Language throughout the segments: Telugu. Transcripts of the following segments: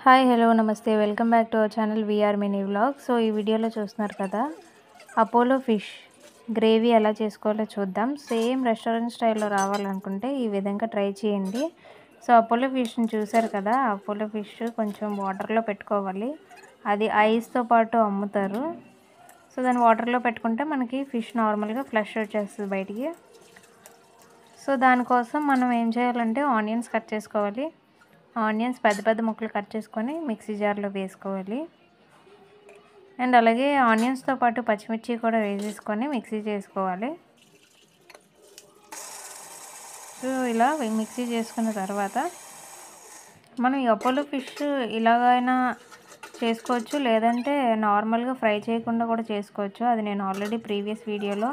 హాయ్ హలో నమస్తే welcome back to our channel VR mini vlog. So ఈ వీడియోలో చూస్తున్నారు కదా అపోలో ఫిష్ గ్రేవీ ఎలా చేసుకోవాలో చూద్దాం. సేమ్ రెస్టారెంట్ స్టైల్లో రావాలనుకుంటే ఈ విధంగా ట్రై చేయండి. సో అపోలో ఫిష్ని చూసారు కదా, అపోలో ఫిష్ కొంచెం వాటర్లో పెట్టుకోవాలి. అది ఐస్తో పాటు అమ్ముతారు. సో దాన్ని వాటర్లో పెట్టుకుంటే మనకి ఫిష్ నార్మల్గా ఫ్లష్ వచ్చేస్తుంది బయటికి. సో దానికోసం మనం ఏం చేయాలంటే ఆనియన్స్ కట్ చేసుకోవాలి. ఆనియన్స్ పెద్ద పెద్ద ముక్కలు కట్ చేసుకొని మిక్సీ జార్లో వేసుకోవాలి. అండ్ అలాగే ఆనియన్స్తో పాటు పచ్చిమిర్చి కూడా వేసేసుకొని మిక్సీ చేసుకోవాలి. సో ఇలా మిక్సీ చేసుకున్న తర్వాత మనం ఈ అపోలో ఫిష్ ఇలాగైనా చేసుకోవచ్చు, లేదంటే నార్మల్గా ఫ్రై చేయకుండా కూడా చేసుకోవచ్చు. అది నేను ఆల్రెడీ ప్రీవియస్ వీడియోలో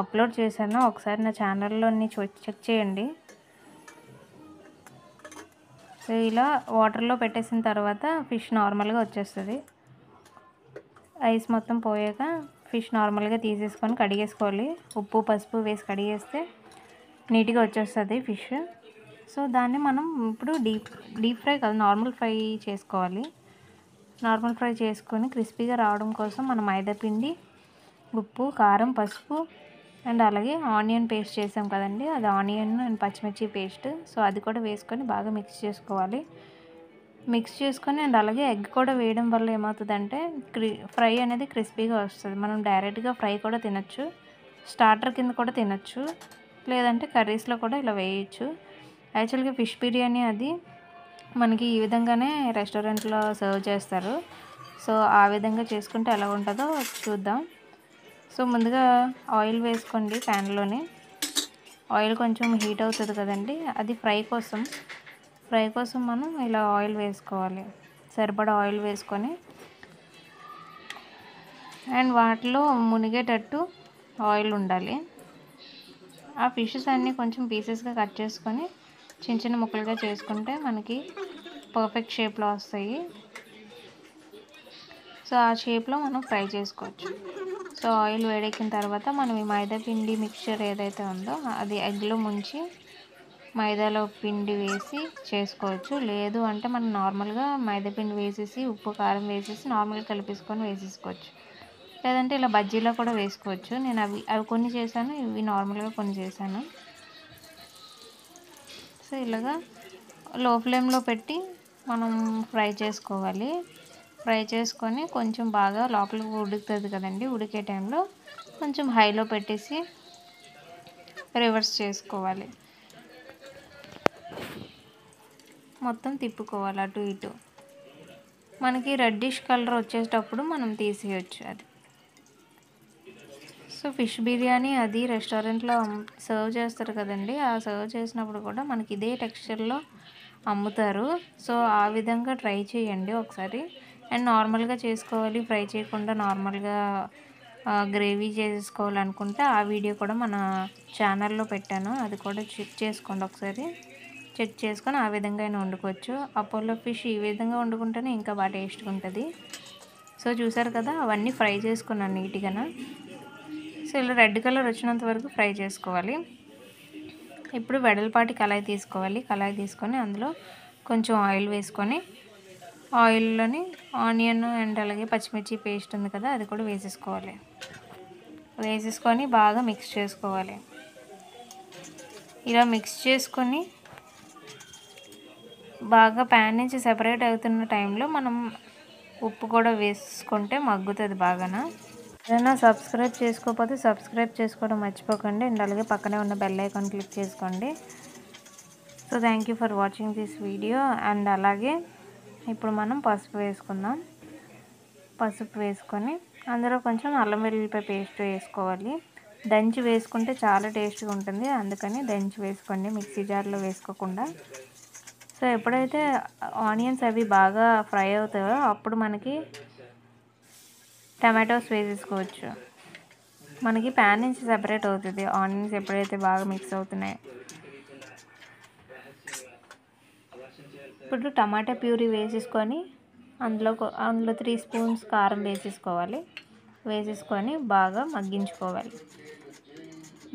అప్లోడ్ చేశాను, ఒకసారి నా ఛానల్లోని చెక్ చేయండి. సో ఇలా వాటర్లో పెట్టేసిన తర్వాత ఫిష్ నార్మల్గా వచ్చేస్తుంది. ఐస్ మొత్తం పోయాక ఫిష్ నార్మల్గా తీసేసుకొని కడిగేసుకోవాలి. ఉప్పు పసుపు వేసి కడిగేస్తే నీట్గా వచ్చేస్తుంది ఫిష్. సో దాన్ని మనం ఇప్పుడు డీప్ ఫ్రై కాదు, నార్మల్ ఫ్రై చేసుకోవాలి. నార్మల్ ఫ్రై చేసుకొని క్రిస్పీగా రావడం కోసం మనం మైదా పిండి, ఉప్పు, కారం, పసుపు అండ్ అలాగే ఆనియన్ పేస్ట్ చేసాం కదండి, అది ఆనియన్ అండ్ పచ్చిమిర్చి పేస్ట్. సో అది కూడా వేసుకొని బాగా మిక్స్ చేసుకోవాలి. మిక్స్ చేసుకొని అండ్ అలాగే ఎగ్ కూడా వేయడం వల్ల ఏమవుతుందంటే ఫ్రై అనేది క్రిస్పీగా వస్తుంది. మనం డైరెక్ట్గా ఫ్రై కూడా తినచ్చు, స్టార్టర్ కింద కూడా తినచ్చు, లేదంటే కర్రీస్లో కూడా ఇలా వేయచ్చు. యాక్చువల్గా ఫిష్ బిర్యానీ అది మనకి ఈ విధంగానే రెస్టారెంట్లో సర్వ్ చేస్తారు. సో ఆ విధంగా చేసుకుంటే ఎలా ఉంటుందో చూద్దాం. సో ముందుగా ఆయిల్ వేసుకోండి ప్యాన్లోని. ఆయిల్ కొంచెం హీట్ అవుతుంది కదండి, అది ఫ్రై కోసం మనం ఇలా ఆయిల్ వేసుకోవాలి. సరిపడా ఆయిల్ వేసుకొని అండ్ వాటిలో మునిగేటట్టు ఆయిల్ ఉండాలి. ఆ ఫిషెస్ అన్నీ కొంచెం పీసెస్గా కట్ చేసుకొని చిన్న చిన్న ముక్కలుగా చేసుకుంటే మనకి పర్ఫెక్ట్ షేప్లో వస్తాయి. సో ఆ షేప్లో మనం ఫ్రై చేసుకోవచ్చు. సో ఆయిల్ వేడెక్కిన తర్వాత మనం ఈ మైదా పిండి మిక్చర్ ఏదైతే ఉందో అది ఎగ్లో ముంచి మైదాలో పిండి వేసి చేసుకోవచ్చు. లేదు అంటే మనం నార్మల్గా మైదా పిండి వేసేసి ఉప్పు కారం వేసేసి నార్మల్గా కలిపేసుకొని వేసేసుకోవచ్చు. లేదంటే ఇలా బజ్జీలో కూడా వేసుకోవచ్చు. నేను అవి కొన్ని చేశాను, ఇవి నార్మల్గా కొన్ని చేశాను. సో ఇలాగా లో ఫ్లేమ్లో పెట్టి మనం ఫ్రై చేసుకోవాలి. ఫ్రై చేసుకొని కొంచెం బాగా లోపలికి ఉడుకుతుంది కదండి, ఉడికే టైంలో కొంచెం హైలో పెట్టేసి రివర్స్ చేసుకోవాలి. మొత్తం తిప్పుకోవాలి అటు ఇటు. మనకి రెడ్డిష్ కలర్ వచ్చేటప్పుడు మనం తీసేయచ్చు అది. సో ఫిష్ బిర్యానీ అది రెస్టారెంట్లో సర్వ్ చేస్తారు కదండి, ఆ సర్వ్ చేసినప్పుడు కూడా మనకి ఇదే టెక్స్చర్లో అమ్ముతారు. సో ఆ విధంగా ట్రై చేయండి ఒకసారి. అండ్ నార్మల్గా చేసుకోవాలి, ఫ్రై చేయకుండా నార్మల్గా గ్రేవీ చేసుకోవాలనుకుంటే ఆ వీడియో కూడా మన ఛానల్లో పెట్టాను, అది కూడా చెక్ చేసుకోండి ఒకసారి. చెక్ చేసుకొని ఆ విధంగా అయినా వండుకోవచ్చు. అపోలో ఫిష్ ఈ విధంగా వండుకుంటేనే ఇంకా బాగా టేస్ట్గా ఉంటుంది. సో చూసారు కదా, అవన్నీ ఫ్రై చేసుకున్నాను నీట్గా. సో ఇలా రెడ్ కలర్ వచ్చినంత వరకు ఫ్రై చేసుకోవాలి. ఇప్పుడు వెడల్పాటి కళాయి తీసుకోవాలి. కళాయి తీసుకొని అందులో కొంచెం ఆయిల్ వేసుకొని ఆయిల్లోని ఆనియన్ అండ్ అలాగే పచ్చిమిర్చి పేస్ట్ ఉంది కదా, అది కూడా వేసేసుకోవాలి. వేసేసుకొని బాగా మిక్స్ చేసుకోవాలి. ఇలా మిక్స్ చేసుకొని బాగా ప్యాన్ నుంచి సెపరేట్ అవుతున్న టైంలో మనం ఉప్పు కూడా వేసుకుంటే మగ్గుతుంది బాగానా. ఏదైనా సబ్స్క్రైబ్ చేసుకోకపోతే సబ్స్క్రైబ్ చేసుకోవడం మర్చిపోకండి. అండ్ అలాగే పక్కనే ఉన్న బెల్ ఐకాన్ క్లిక్ చేసుకోండి. So thank you for watching this video. And అలాగే ఇప్పుడు మనం పసుపు వేసుకుందాం. పసుపు వేసుకొని అందులో కొంచెం అల్లం వెల్లుల్లిపాయ పేస్ట్ వేసుకోవాలి. దంచి వేసుకుంటే చాలా టేస్ట్గా ఉంటుంది, అందుకని దంచి వేసుకోండి, మిక్సీ జార్లో వేసుకోకుండా. సో ఎప్పుడైతే ఆనియన్స్ అవి బాగా ఫ్రై అవుతాయో అప్పుడు మనకి టమాటోస్ వేసేసుకోవచ్చు. మనకి ప్యాన్ నుంచి సెపరేట్ అవుతుంది ఆనియన్స్ ఎప్పుడైతే బాగా మిక్స్ అవుతున్నాయో. ఇప్పుడు టమాటా ప్యూరీ వేసేసుకొని అందులో 3 స్పూన్స్ కారం వేసేసుకోవాలి. వేసేసుకొని బాగా మగ్గించుకోవాలి.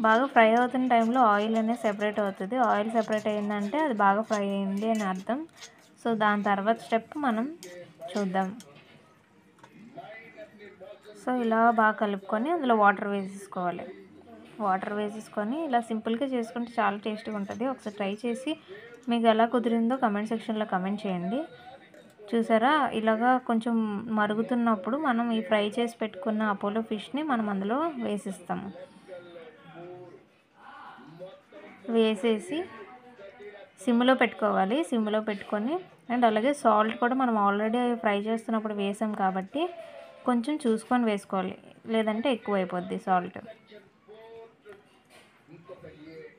బాగా ఫ్రై అవుతున్న టైంలో ఆయిల్ అనేది సెపరేట్ అవుతుంది. ఆయిల్ సెపరేట్ అయిందంటే అది బాగా ఫ్రై అయింది అని అర్థం. సో దాని తర్వాత స్టెప్ మనం చూద్దాం. సో ఇలా బాగా కలుపుకొని అందులో వాటర్ వేసేసుకోవాలి. వాటర్ వేసేసుకొని ఇలా సింపుల్గా చేసుకుంటే చాలా టేస్టీగా ఉంటుంది. ఒకసారి ట్రై చేసి మీకు ఎలా కుదిరిందో కమెంట్ సెక్షన్లో కమెంట్ చేయండి. చూసారా, ఇలాగా కొంచెం మరుగుతున్నప్పుడు మనం ఈ ఫ్రై చేసి పెట్టుకున్న అపోలో ఫిష్ని మనం అందులో వేసేస్తాము. వేసేసి సిమ్లో పెట్టుకోవాలి. సిమ్లో పెట్టుకొని అండ్ అలాగే సాల్ట్ కూడా మనం ఆల్రెడీ ఫ్రై చేస్తున్నప్పుడు వేసాం కాబట్టి కొంచెం చూసుకొని వేసుకోవాలి, లేదంటే ఎక్కువ అయిపోద్ది సాల్ట్.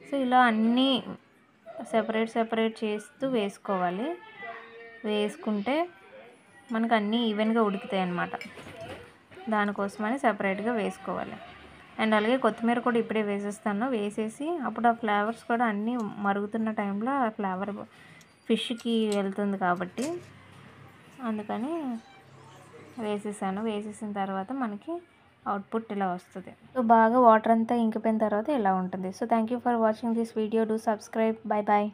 సో ఇలా అన్నీ సెపరేట్ చేస్తూ వేసుకోవాలి. వేసుకుంటే మనకు అన్నీ ఈవెన్గా ఉడుకుతాయి అన్నమాట. దానికోసమని సెపరేట్గా వేసుకోవాలి. అండ్ అలాగే కొత్తిమీర కూడా ఇప్పుడే వేసేస్తాను. వేసేసి అప్పుడు ఆ ఫ్లేవర్స్ కూడా అన్నీ మరుగుతున్న టైంలో ఆ ఫ్లేవర్ ఫిష్కి వెళ్తుంది కాబట్టి అందుకని వేసేసాను. వేసేసిన తర్వాత మనకి అవుట్పుట్ ఇలా వస్తుంది. సో బాగా వాటర్ అంతా ఇంకిపోయిన తర్వాత ఇలా ఉంటుంది. So thank you for watching this video. Do subscribe. Bye bye.